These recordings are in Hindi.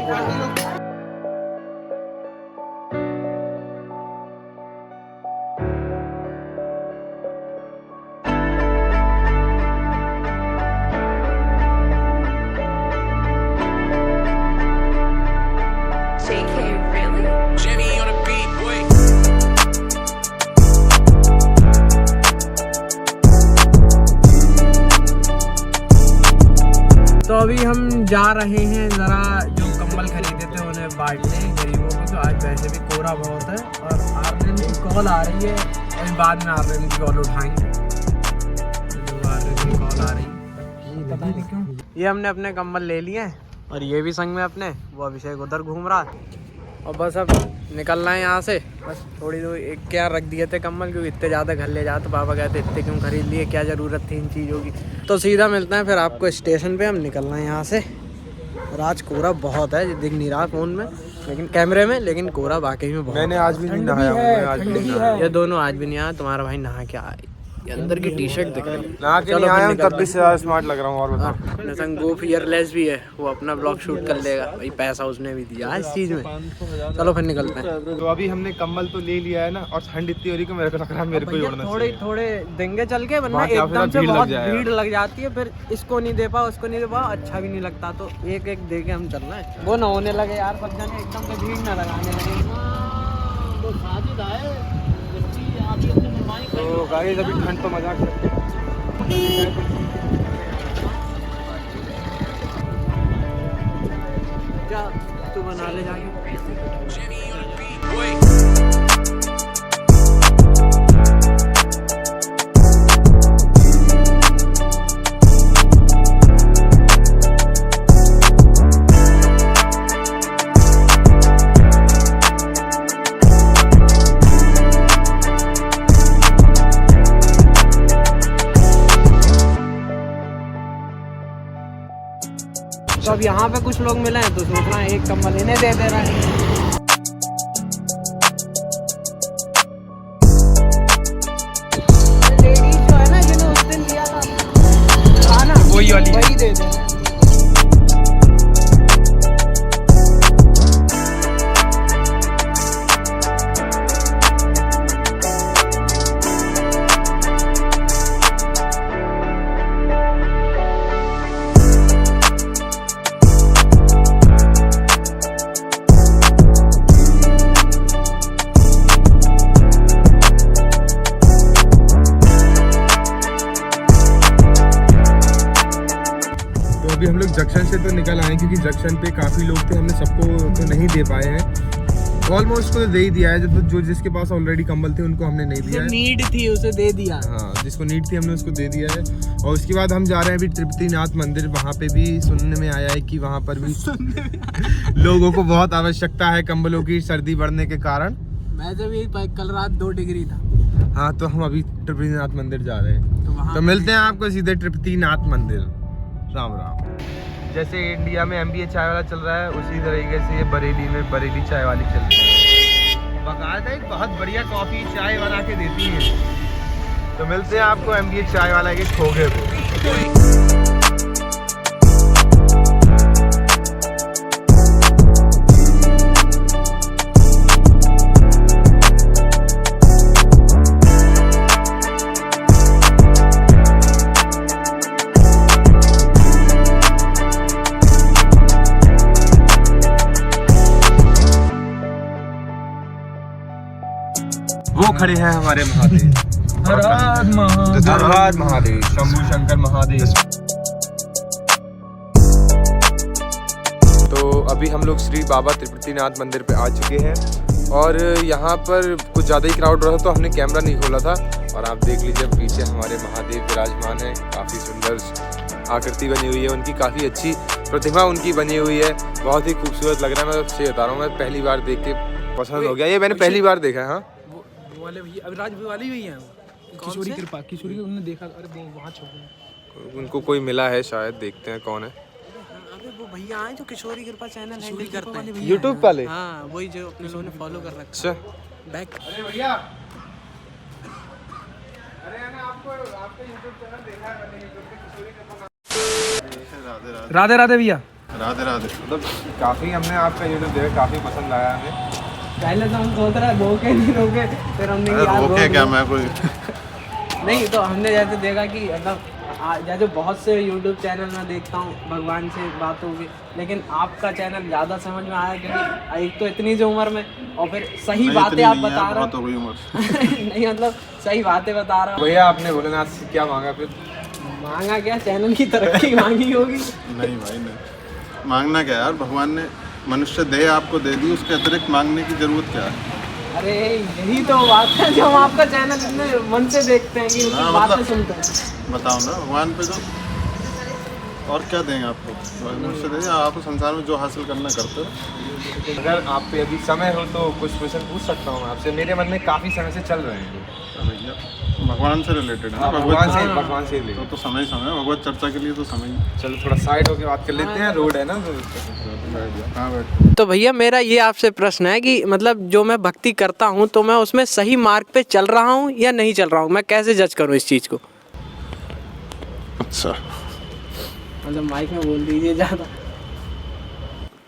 तो अभी हम जा रहे हैं ज़रा जो कंबल खरीदे थे उन्हें बांटने गरीबों को। तो आज वैसे भी कोहरा बहुत है और आर्यन की कॉल आ रही है, अभी बाद में आर्यन की कॉल उठाएंगे। आर्यन की कॉल आ रही है, पता नहीं क्यों। ये हमने अपने कंबल ले लिए हैं और ये भी संग में अपने, वो अभिषेक उधर घूम रहा है और बस अब निकलना है यहाँ से। बस थोड़ी दूर एक क्या रख दिए थे कंबल, क्योंकि इतने ज़्यादा घर ले जाते, पापा कहते इतने क्यों खरीद लिए, क्या ज़रूरत थी इन चीज़ों की। तो सीधा मिलते हैं फिर आपको स्टेशन पे। हम निकलना है यहाँ से और आज कोहरा बहुत है, दिख नहीं रहा फ़ोन में लेकिन कैमरे में, लेकिन कोहरा वाकई में बहुत। मैंने आज भी नहीं नहाया, ये दोनों आज भी नहीं आया। तुम्हारा भाई नहा के आया, ये अंदर की टी शर्ट दिख रही है। नहा के नहीं आया हूं, तब भी ज़्यादा स्मार्ट लग रहा हूँ। और बताओ गो फियरलेस भी है, वो अपना ब्लॉग शूट कर लेगा भाई, पैसा उसने भी दिया इस चीज़ में। चलो फिर निकलते हैं। तो अभी हमने कंबल तो ले लिया है ना, और ठंड इतनी हो रही है कि मेरे को लग रहा है मेरे को ही उड़ना चाहिए। थोड़े देंगे चल के, वरना एकदम से बहुत भीड़ लग जाती है, फिर इसको नहीं दे पाओ उसको नहीं दे पाओ, अच्छा भी नहीं लगता। तो एक एक दे के हम चल रहे हैं। वो ना होने लगे यार सब जने एकदम से भीड़ ना लगाने लगे। तो गाइस अभी ठंड तो मजाक करते हैं। क्या तू बना ले जाके। तो अब यहाँ पे कुछ लोग मिले हैं तो सोच रहे हैं एक कंबल इन्हें दे रहे हैं। लेडीज जो है ना जिन्हें उस दिन लिया था ना, वही दे रहे हैं। अभी हम लोग जंक्शन से तो निकल आए, क्योंकि जंक्शन पे काफ़ी लोग थे, हमने सबको तो नहीं दे पाए हैं। ऑलमोस्ट को तो दे ही दिया है, जो जिसके पास ऑलरेडी कंबल थे उनको हमने नहीं दिया है। नीड थी उसे दे दिया। हाँ, जिसको नीड थी हमने उसको दे दिया है। और उसके बाद हम जा रहे हैं अभी तृप्तिनाथ मंदिर। वहाँ पे भी सुनने में आया है कि वहाँ पर भी लोगों को बहुत आवश्यकता है कंबलों की, सर्दी बढ़ने के कारण। वैसे भी कल रात 2 डिग्री था। हाँ, तो हम अभी तृप्तिनाथ मंदिर जा रहे हैं। तो मिलते हैं आपको सीधे तृप्तिनाथ मंदिर। राम राम। जैसे इंडिया में MBA चाय वाला चल रहा है, उसी तरीके से ये बरेली में बरेली चाय वाली चल रही है। बाकायदा एक बहुत बढ़िया कॉफ़ी चाय बना के देती है। तो मिलते हैं आपको MBA चाय वाला के खोगे पे। वो खड़े हैं हमारे महादेव। हर हर महादेव, शंभू शंकर महादेव। तो अभी हम लोग श्री बाबा त्रिपुटीनाथ मंदिर पे आ चुके हैं और यहाँ पर कुछ ज़्यादा ही क्राउड रहा तो हमने कैमरा नहीं खोला था। और आप देख लीजिए पीछे हमारे महादेव विराजमान है, काफ़ी सुंदर आकृति बनी हुई है उनकी, काफ़ी अच्छी प्रतिमा उनकी बनी हुई है, बहुत ही खूबसूरत लग रहा है। मैं सही बता रहा हूँ, मैं पहली बार देख के पसंद हो गया, ये मैंने पहली बार देखा है। हाँ, वाले भैया अविराज वाली भी हैं, किशोरी कृपा, किशोरी उन्होंने देखा। अरे वो वहाँ छुप, उनको कोई मिला है शायद, देखते हैं कौन है। अबे वो भैया आए जो किशोरी कृपा चैनल हैंडल करते हैं, यूट्यूब वाले। हाँ, वही जो अपने लोगों ने फॉलो कर रखा है। अच्छा, बैक। अरे भैया, अरे मैंने आपको आपका यूट्यूब चैनल देखा है, मैंने यूट्यूब पे किशोरी कृपा। राधे राधे भैया। राधे राधे। मतलब काफ़ी हमने आपका यूट्यूब देखा, काफ़ी पसंद आया हमें। पहले तो हम सोच रहे रोके नहीं रोके, फिर हमने अरे यार रोके रोक क्या, लो। मैं कोई नहीं तो हमने जैसे देखा कि मतलब जैसे बहुत से यूट्यूब चैनल में देखता हूँ भगवान से बात होगी, लेकिन आपका चैनल ज़्यादा समझ में आया क्योंकि एक तो इतनी सी उम्र में और फिर सही नहीं, बातें इतनी आप नहीं है, बता रहे बहुत हो गई उम्र। नहीं मतलब सही बातें बता रहा हूँ। भैया आपने भोलेनाथ से क्या मांगा फिर? मांगा क्या, चैनल की तरक्की मांगी होगी। नहीं भाई नहीं, मांगना क्या यार, भगवान ने मनुष्य देह आपको दे दी, उसके अतिरिक्त मांगने की जरूरत क्या है। अरे यही तो बात है जो हम आपका चैनल इतने मन से देखते हैं कि उसकी हाँ, बातें मतलब- सुनते हैं। बताओ ना, भगवान पे तो और क्या देंगे आपको, मनुष्य देंगे आपको, संसार में जो हासिल करना करते हो। अगर आप पे अभी समय हो तो कुछ क्वेश्चन पूछ सकता हूँ आपसे? मेरे मन में काफ़ी समय से चल रहे हैं। भैया भगवान से रिलेटेड है ना, भगवान से हाँ। भगवान से रिलेटेड। तो समय समय भगवत चर्चा के लिए तो समय ही। चलो थोड़ा साइड होके बात कर लेते हैं, रोड है ना तो। हाँ बैठ। तो भैया मेरा ये आपसे प्रश्न है कि मतलब जो मैं भक्ति करता हूँ तो मैं उसमें सही मार्ग पे चल रहा हूँ या नहीं चल रहा हूँ, मैं कैसे जज करूँ इस चीज़ को? अच्छा, मतलब माइक में बोल दीजिए ज़्यादा।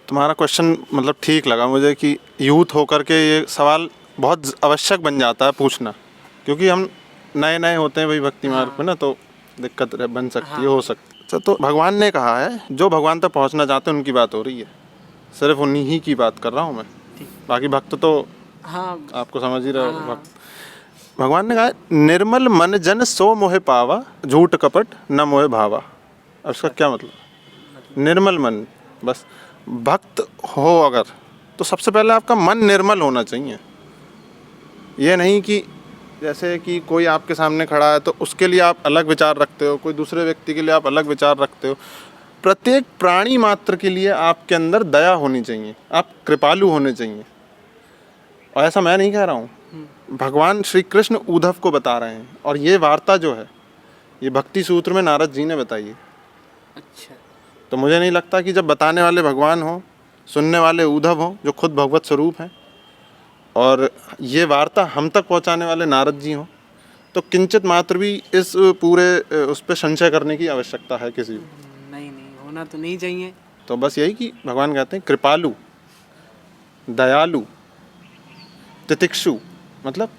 तुम्हारा क्वेश्चन मतलब ठीक लगा मुझे कि यूथ होकर के ये सवाल बहुत आवश्यक बन जाता है पूछना, क्योंकि हम नए नए होते हैं भाई भक्ति मार्ग पे ना, तो दिक्कत बन सकती है, हो सकती है। अच्छा, तो भगवान ने कहा है जो भगवान तक पहुंचना चाहते हैं उनकी बात हो रही है, सिर्फ उन्हीं ही की बात कर रहा हूँ मैं, बाकी भक्त तो हाँ आपको समझ ही रहे हो। भक्त भगवान ने कहा है, निर्मल मन जन सो मोहे पावा, झूठ कपट न मोहे भावा। अब इसका क्या मतलब? निर्मल मन, बस भक्त हो अगर तो सबसे पहले आपका मन निर्मल होना चाहिए। ये नहीं कि जैसे कि कोई आपके सामने खड़ा है तो उसके लिए आप अलग विचार रखते हो, कोई दूसरे व्यक्ति के लिए आप अलग विचार रखते हो। प्रत्येक प्राणी मात्र के लिए आपके अंदर दया होनी चाहिए, आप कृपालु होने चाहिए। और ऐसा मैं नहीं कह रहा हूँ, भगवान श्री कृष्ण उद्धव को बता रहे हैं, और ये वार्ता जो है ये भक्ति सूत्र में नारद जी ने बताई है। अच्छा। तो मुझे नहीं लगता कि जब बताने वाले भगवान हो, सुनने वाले उद्धव हो जो खुद भगवत स्वरूप हैं, और ये वार्ता हम तक पहुंचाने वाले नारद जी हों, तो किंचित मात्र भी इस पूरे उस पर संशय करने की आवश्यकता है किसी को? नहीं होना तो नहीं चाहिए। तो बस यही कि भगवान कहते हैं कृपालु, दयालु, तितिक्षु, मतलब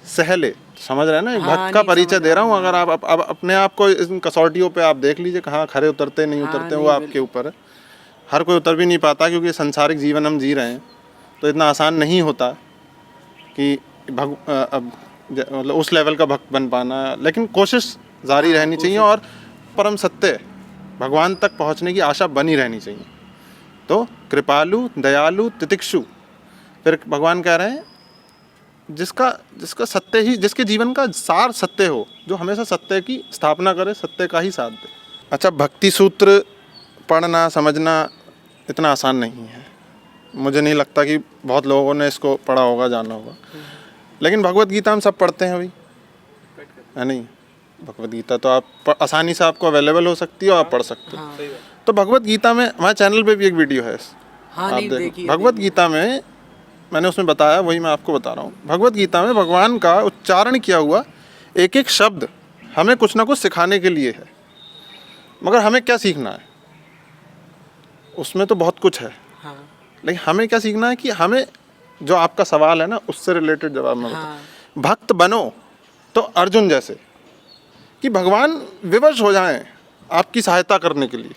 सहले। समझ रहे हैं ना, एक हाँ, भक्त का नहीं, परिचय समझ दे रहा रहा हूँ। अगर आप अपने आप को इन कसौटियों पे आप देख लीजिए, कहाँ खरे उतरते नहीं हाँ, उतरते, वो नहीं, आपके ऊपर है। हर कोई उतर भी नहीं पाता, क्योंकि सांसारिक जीवन हम जी रहे हैं, तो इतना आसान नहीं होता कि मतलब उस लेवल का भक्त बन पाना। लेकिन कोशिश जारी रहनी चाहिए, और परम सत्य भगवान तक पहुँचने की आशा बनी रहनी चाहिए। तो कृपालु, दयालु, तितिक्षु। फिर भगवान कह रहे हैं जिसका सत्य ही, जिसके जीवन का सार सत्य हो, जो हमेशा सत्य की स्थापना करे, सत्य का ही साथ दे। अच्छा, भक्ति सूत्र पढ़ना समझना इतना आसान नहीं है। मुझे नहीं लगता कि बहुत लोगों ने इसको पढ़ा होगा, जाना होगा। लेकिन भगवत गीता हम सब पढ़ते हैं भाई, है नहीं? भगवत गीता तो आप आसानी से आपको अवेलेबल हो सकती है और आप पढ़ सकते हो। तो भगवत गीता में हमारे चैनल पे भी एक वीडियो है, हाँ, आप देखो। भगवत गीता में मैंने उसमें बताया, वही मैं आपको बता रहा हूँ। भगवत गीता में भगवान का उच्चारण किया हुआ एक एक शब्द हमें कुछ ना कुछ सिखाने के लिए है। मगर हमें क्या सीखना है? उसमें तो बहुत कुछ है, हाँ, लेकिन हमें क्या सीखना है कि हमें जो आपका सवाल है ना, उससे रिलेटेड जवाब मैं बताऊं। भक्त बनो तो अर्जुन जैसे, कि भगवान विवश हो जाएं आपकी सहायता करने के लिए,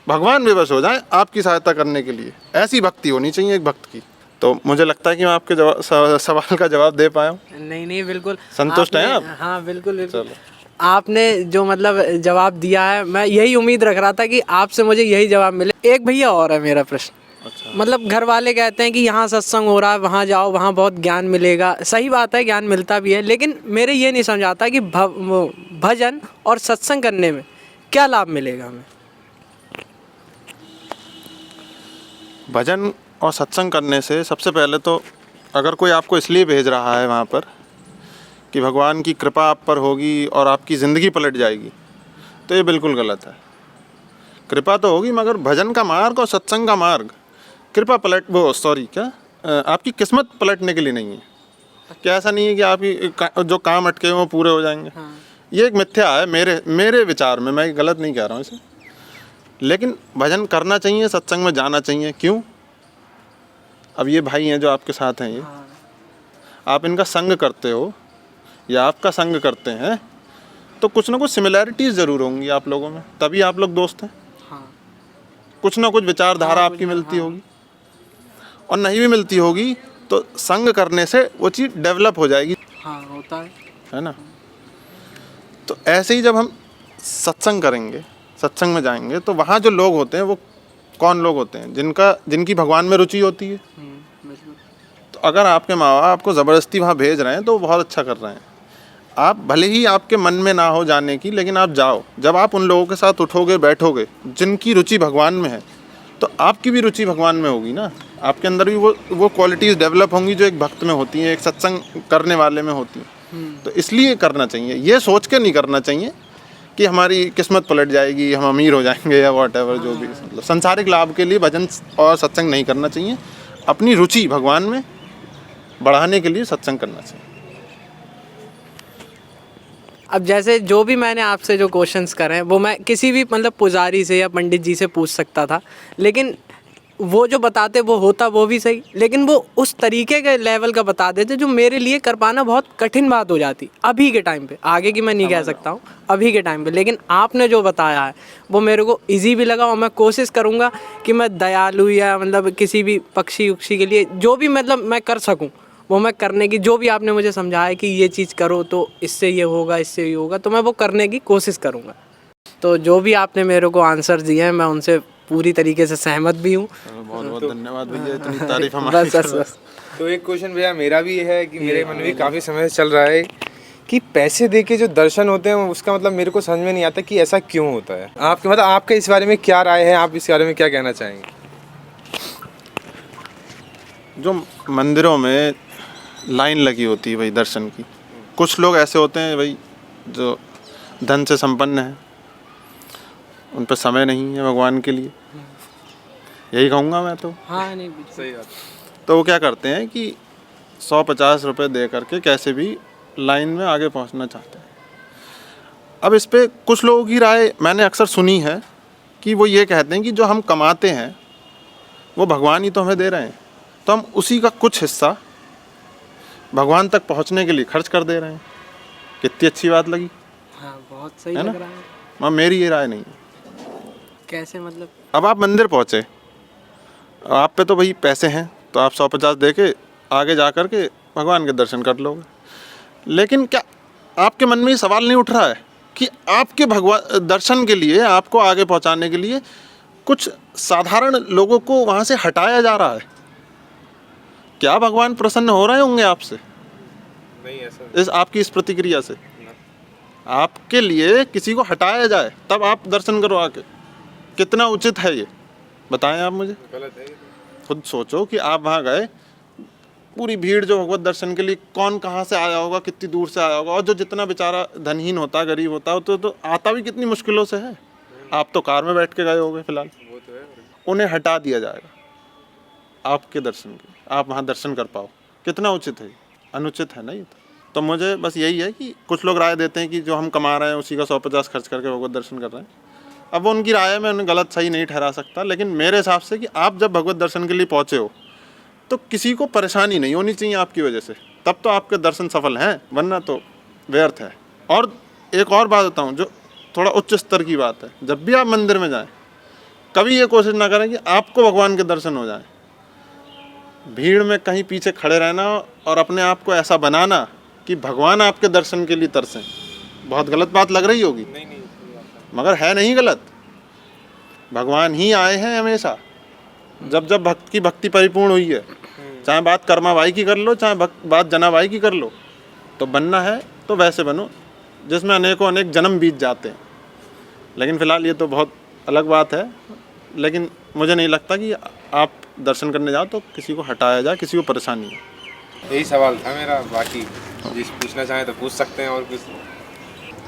भगवान विवश हो जाएं आपकी सहायता करने के लिए। ऐसी भक्ति होनी चाहिए एक भक्त की। तो मुझे लगता है कि मैं आपके सवाल का जवाब दे पाया हूँ। नहीं बिल्कुल संतुष्ट हैं आप? हाँ बिल्कुल। चलो, आपने जो मतलब जवाब दिया है, मैं यही उम्मीद रख रहा था कि आपसे मुझे यही जवाब मिले। एक भैया और है मेरा प्रश्न। अच्छा। मतलब घर वाले कहते हैं कि यहाँ सत्संग हो रहा है, वहाँ जाओ, वहाँ बहुत ज्ञान मिलेगा। सही बात है, ज्ञान मिलता भी है, लेकिन मेरे ये नहीं समझ आता कि भजन और सत्संग करने में क्या लाभ मिलेगा हमें? भजन और सत्संग करने से सबसे पहले तो, अगर कोई आपको इसलिए भेज रहा है वहाँ पर कि भगवान की कृपा आप पर होगी और आपकी ज़िंदगी पलट जाएगी, तो ये बिल्कुल गलत है। कृपा तो होगी, मगर भजन का मार्ग और सत्संग का मार्ग आपकी किस्मत पलटने के लिए नहीं है। क्या ऐसा नहीं है कि आपकी जो काम अटके हुए वो पूरे हो जाएंगे? ये एक मिथ्या है मेरे विचार में, मैं गलत नहीं कह रहा हूँ इसे। लेकिन भजन करना चाहिए, सत्संग में जाना चाहिए। क्यों? अब ये भाई हैं जो आपके साथ हैं, ये आप इनका संग करते हो या आपका संग करते हैं, तो कुछ ना कुछ सिमिलैरिटीज़ ज़रूर होंगी आप लोगों में, तभी आप लोग दोस्त हैं। कुछ ना कुछ विचारधारा आपकी मिलती होगी, और नहीं भी मिलती होगी तो संग करने से वो चीज़ डेवलप हो जाएगी। होता है ना? तो ऐसे ही जब हम सत्संग करेंगे, सत्संग में जाएंगे, तो वहाँ जो लोग होते हैं वो कौन लोग होते हैं? जिनकी भगवान में रुचि होती है। तो अगर आपके माँ बाप आपको ज़बरदस्ती वहाँ भेज रहे हैं तो वो बहुत अच्छा कर रहे हैं। आप भले ही आपके मन में ना हो जाने की, लेकिन आप जाओ। जब आप उन लोगों के साथ उठोगे बैठोगे जिनकी रुचि भगवान में है, तो आपकी भी रुचि भगवान में होगी ना। आपके अंदर भी वो क्वालिटीज़ डेवलप होंगी जो एक भक्त में होती हैं, एक सत्संग करने वाले में होती हैं। तो इसलिए करना चाहिए, ये सोच के नहीं करना चाहिए कि हमारी किस्मत पलट जाएगी, हम अमीर हो जाएंगे या वॉटएवर, जो भी मतलब संसारिक लाभ के लिए भजन और सत्संग नहीं करना चाहिए। अपनी रुचि भगवान में बढ़ाने के लिए सत्संग करना चाहिए। अब जैसे जो भी मैंने आपसे जो क्वेश्चंस करे हैं वो मैं किसी भी मतलब पुजारी से या पंडित जी से पूछ सकता था, लेकिन वो जो बताते वो होता वो भी सही, लेकिन वो उस तरीके के लेवल का बता देते जो मेरे लिए कर पाना बहुत कठिन बात हो जाती अभी के टाइम पे। आगे की मैं नहीं कह सकता हूँ अभी के टाइम पे, लेकिन आपने जो बताया है वो मेरे को इजी भी लगा, और मैं कोशिश करूँगा कि मैं दयालु या मतलब किसी भी पक्षी उक्षी के लिए जो भी मतलब मैं कर सकूँ वो मैं करने की, जो भी आपने मुझे समझाया कि ये चीज़ करो तो इससे ये होगा, इससे ये होगा, तो मैं वो करने की कोशिश करूँगा। तो जो भी आपने मेरे को आंसर दिए हैं मैं उनसे पूरी तरीके से सहमत भी हूँ। बहुत बहुत धन्यवाद भैया, इतनी तारीफ हमारी। बस। तो एक क्वेश्चन भैया मेरा भी है कि मेरे मन में काफ़ी समय से चल रहा है कि पैसे दे के जो दर्शन होते हैं उसका मतलब मेरे को समझ में नहीं आता कि ऐसा क्यों होता है। आपके मतलब आपका इस बारे में क्या राय है, आप इस बारे में क्या कहना चाहेंगे? जो मंदिरों में लाइन लगी होती है भाई दर्शन की, कुछ लोग ऐसे होते हैं भाई जो धन से संपन्न हैं, उन पर समय नहीं है भगवान के लिए, यही कहूँगा मैं तो। हाँ नहीं सही बात। तो वो क्या करते हैं कि 150 रुपये दे करके कैसे भी लाइन में आगे पहुंचना चाहते हैं। अब इस पे कुछ लोगों की राय मैंने अक्सर सुनी है कि वो ये कहते हैं कि जो हम कमाते हैं वो भगवान ही तो हमें दे रहे हैं, तो हम उसी का कुछ हिस्सा भगवान तक पहुंचने के लिए खर्च कर दे रहे हैं। कितनी अच्छी बात लगी, हाँ बहुत सही है ना? लग रहा है। मां मेरी ये राय नहीं है। कैसे मतलब? अब आप मंदिर पहुँचे, आप पे तो भाई पैसे हैं तो आप 150 दे के आगे जा कर के भगवान के दर्शन कर लोगे, लेकिन क्या आपके मन में ये सवाल नहीं उठ रहा है कि आपके भगवान दर्शन के लिए, आपको आगे पहुंचाने के लिए कुछ साधारण लोगों को वहाँ से हटाया जा रहा है? क्या भगवान प्रसन्न हो रहे होंगे आपसे? नहीं ऐसा आपकी इस प्रतिक्रिया से आपके लिए किसी को हटाया जाए तब आप दर्शन करो आके, कितना उचित है ये? बताएं आप मुझे। गलत है। खुद सोचो कि आप वहाँ गए, पूरी भीड़ जो भगवत दर्शन के लिए, कौन कहाँ से आया होगा, कितनी दूर से आया होगा, और जो जितना बेचारा धनहीन होता है, गरीब होता है, तो आता भी कितनी मुश्किलों से है। आप तो कार में बैठ के गए होगे फिलहाल, वो तो है। उन्हें हटा दिया जाएगा आपके दर्शन के, आप वहाँ दर्शन कर पाओ। कितना उचित है? अनुचित है ना ये तो मुझे बस यही है कि कुछ लोग राय देते हैं कि जो हम कमा रहे हैं उसी का 150 खर्च करके भगवत दर्शन कर रहे हैं। अब वो उनकी राय में उन्हें गलत सही नहीं ठहरा सकता, लेकिन मेरे हिसाब से कि आप जब भगवत दर्शन के लिए पहुँचे हो तो किसी को परेशानी नहीं होनी चाहिए आपकी वजह से, तब तो आपके दर्शन सफल हैं, वरना तो व्यर्थ है। और एक और बात बताऊँ जो थोड़ा उच्च स्तर की बात है, जब भी आप मंदिर में जाएं कभी ये कोशिश ना करें कि आपको भगवान के दर्शन हो जाएं। भीड़ में कहीं पीछे खड़े रहना और अपने आप को ऐसा बनाना कि भगवान आपके दर्शन के लिए तरसें, बहुत गलत बात लग रही होगी, मगर है नहीं गलत। भगवान ही आए हैं हमेशा, जब जब भक्त की भक्ति परिपूर्ण हुई है, चाहे बात कर्मा भाई की कर लो, चाहे बात जना भाई की कर लो, तो बनना है तो वैसे बनो जिसमें अनेकों अनेक जन्म बीत जाते हैं। लेकिन फ़िलहाल ये तो बहुत अलग बात है, लेकिन मुझे नहीं लगता कि आप दर्शन करने जाओ तो किसी को हटाया जाए, किसी को परेशानी हो। यही सवाल था मेरा, बाकी जिस पूछना चाहें तो पूछ सकते हैं। और कुछ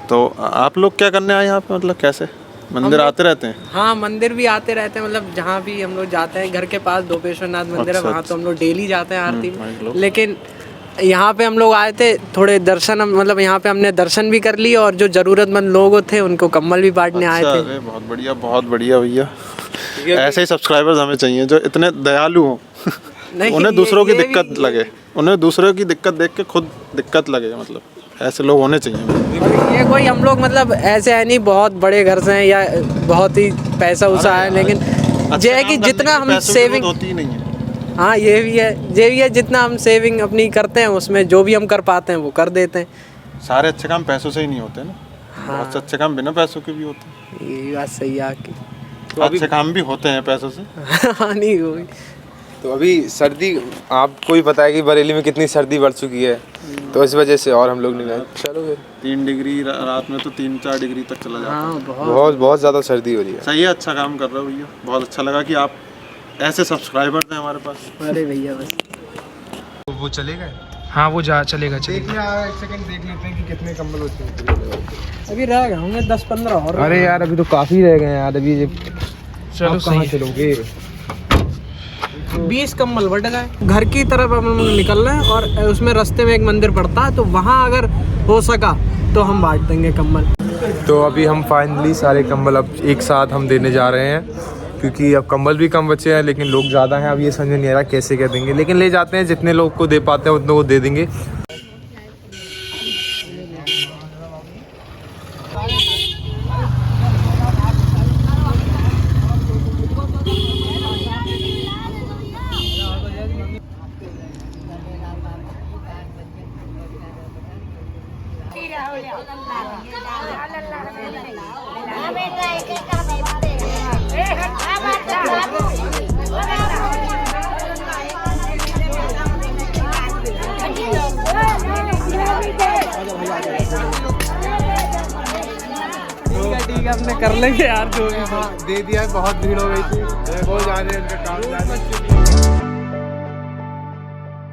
तो आप लोग क्या करने आए यहाँ पे, मतलब कैसे मंदिर आते रहते हैं? हाँ मंदिर भी आते रहते हैं, मतलब जहाँ भी हम लोग जाते हैं, घर के पास दोपेश्वर नाथ मंदिर है, वहाँ तो हम लोग डेली जाते हैं आरती में। लेकिन यहाँ पे हम लोग आए थे थोड़े दर्शन, मतलब यहाँ पे हमने दर्शन भी कर लिए और जो ज़रूरतमंद लोग थे उनको कंबल भी बांटने आए अच्छा, थे। अरे बहुत बढ़िया भैया। ऐसे ही सब्सक्राइबर्स हमें चाहिए जो इतने दयालु हों। नहीं, उन्हें दूसरों की ये दिक्कत भी- लगे, उन्हें दूसरों की दिक्कत देख के खुद दिक्कत लगे, मतलब ऐसे लोग होने चाहिए। और ये कोई हम लोग मतलब ऐसे है नहीं बहुत बड़े घर से हैं या बहुत ही पैसा उसा है, लेकिन ये है कि जितना हम सेविंग होती ही नहीं है। हाँ ये भी है जितना हम सेविंग अपनी करते हैं उसमें जो भी हम कर पाते हैं वो कर देते हैं। सारे अच्छे काम पैसों से ही नहीं होते ना, हाँ। बहुत से अच्छे काम बिना पैसों के भी होते हैं। ये बात सही है आपकी। अच्छे काम भी होते हैं पैसों से। हाँ नहीं हुई। तो अभी सर्दी, आपको ही पता है कि बरेली में कितनी सर्दी बढ़ चुकी है, तो इस वजह से और हम लोग नहीं गए। चलो फिर 3 डिग्री रात में तो 3-4 डिग्री तक चला जाता है। हाँ बहुत बहुत बहुत ज़्यादा सर्दी हो रही है। सही है, अच्छा काम कर रहे हो भैया, बहुत अच्छा लगा कि आप ऐसे सब्सक्राइबर्स हैं हमारे पास। अरे भैया बस तो वो चले गए, हाँ वो जा चलेगा देख ले एक सेकंड देख लेते हैं कि कितने कंबल होते हैं। अभी रह गए होंगे 10-15 और। अरे यार अभी तो काफ़ी रह गए यार, अभी चलो सही है। चलोगे? 20 कंबल बट गए। घर की तरफ हम लोग निकल रहे हैं और उसमें रास्ते में एक मंदिर पड़ता है, तो वहाँ अगर हो सका तो हम बांट देंगे कंबल। तो अभी हम फाइनली सारे कंबल अब एक साथ हम देने जा रहे हैं, क्योंकि अब कंबल भी कम बचे हैं लेकिन लोग ज़्यादा हैं। अब ये समझ नहीं आ रहा कैसे क्या देंगे, लेकिन ले जाते हैं, जितने लोग को दे पाते हैं उतने को दे देंगे। ठीक है अपने कर लेंगे यार जो भी। दे दिया है, बहुत भीड़ हो गई थी, वो जाने उनका काम